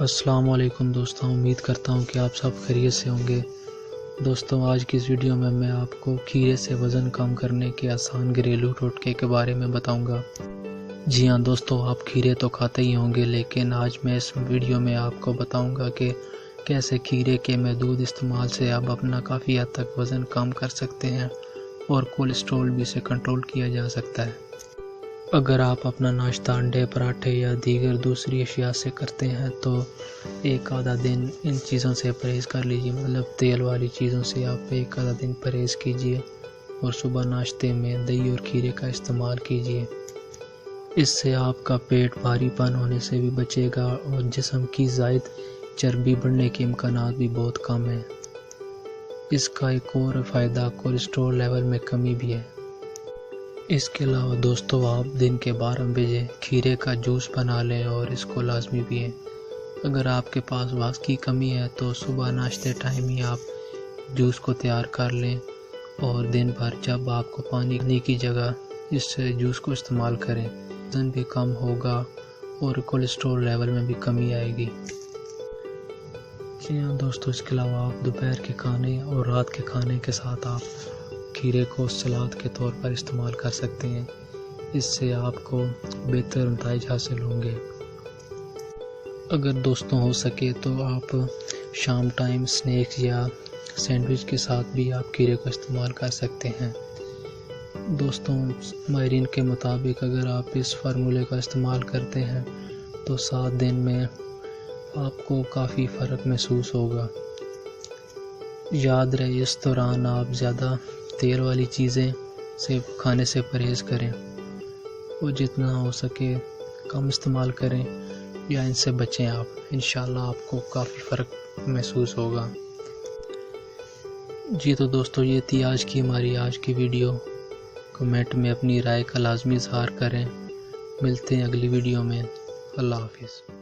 السلام علیکم دوستوں، امید کرتا ہوں کہ آپ سب خیریت سے ہوں گے۔ دوستوں، آج کی اس ویڈیو میں آپ کو کھیرے سے وزن کم کرنے کے آسان گھریلو ٹوٹکے کے بارے میں بتاؤں گا۔ جی ہاں دوستوں، آپ کھیرے تو کھاتے ہی ہوں گے، لیکن آج میں اس ویڈیو میں آپ کو بتاؤں گا کہ کیسے کھیرے کے محدود استعمال سے آپ اپنا کافی حد تک وزن کم کر سکتے ہیں اور کولیسٹرول بھی سے کنٹرول کیا جا سکتا ہے۔ اگر آپ اپنا ناشتہ انڈے، پراٹھے یا دیگر دوسری اشیاء سے کرتے ہیں تو ایک آدھا دن ان چیزوں سے پرہیز کر لیجیے، مطلب تیل والی چیزوں سے آپ ایک آدھا دن پرہیز کیجیے اور صبح ناشتے میں دہی اور کھیرے کا استعمال کیجیے۔ اس سے آپ کا پیٹ بھاری پن ہونے سے بھی بچے گا اور جسم کی زائد چربی بڑھنے کے امکانات بھی بہت کم ہیں۔ اس کا ایک اور فائدہ کولیسٹرول لیول میں کمی بھی ہے۔ اس کے علاوہ دوستو، آپ دن کے 12 بجے کھیرے کا جوس بنا لیں اور اس کو لازمی پئیں۔ اگر آپ کے پاس وقت کی کمی ہے تو صبح ناشتے ٹائم ہی آپ جوس کو تیار کر لیں اور دن بھر جب آپ کو پانی کی جگہ اس جوس کو استعمال کریں، وزن بھی کم ہوگا اور کولیسٹرول لیول میں بھی کمی آئے گی۔ جی ہاں دوستو، اس کے علاوہ آپ دوپہر کے کھانے اور رات کے کھانے کے ساتھ آپ کھیرے کو سلاد کے طور پر استعمال کر سکتے ہیں۔ اس سے آپ کو بہتر نتائج حاصل ہوں گے۔ اگر دوستوں ہو سکے تو آپ شام ٹائم سنیکس یا سینڈوچ کے ساتھ بھی آپ کھیرے کو استعمال کر سکتے ہیں۔ دوستوں، ماہرین کے مطابق اگر آپ اس فارمولے کا استعمال کرتے ہیں تو 7 دن میں آپ کو کافی فرق محسوس ہوگا۔ یاد رہے، اس دوران آپ زیادہ تیل والی چیزیں سے کھانے سے پرہیز کریں اور جتنا ہو سکے کم استعمال کریں یا ان سے بچیں۔ آپ انشاءاللہ آپ کو کافی فرق محسوس ہوگا۔ جی تو دوستو، یہ تھی ہماری ویڈیو۔ کمنٹ میں اپنی رائے کا لازمی اظہار کریں۔ ملتے ہیں اگلی ویڈیو میں۔ اللہ حافظ۔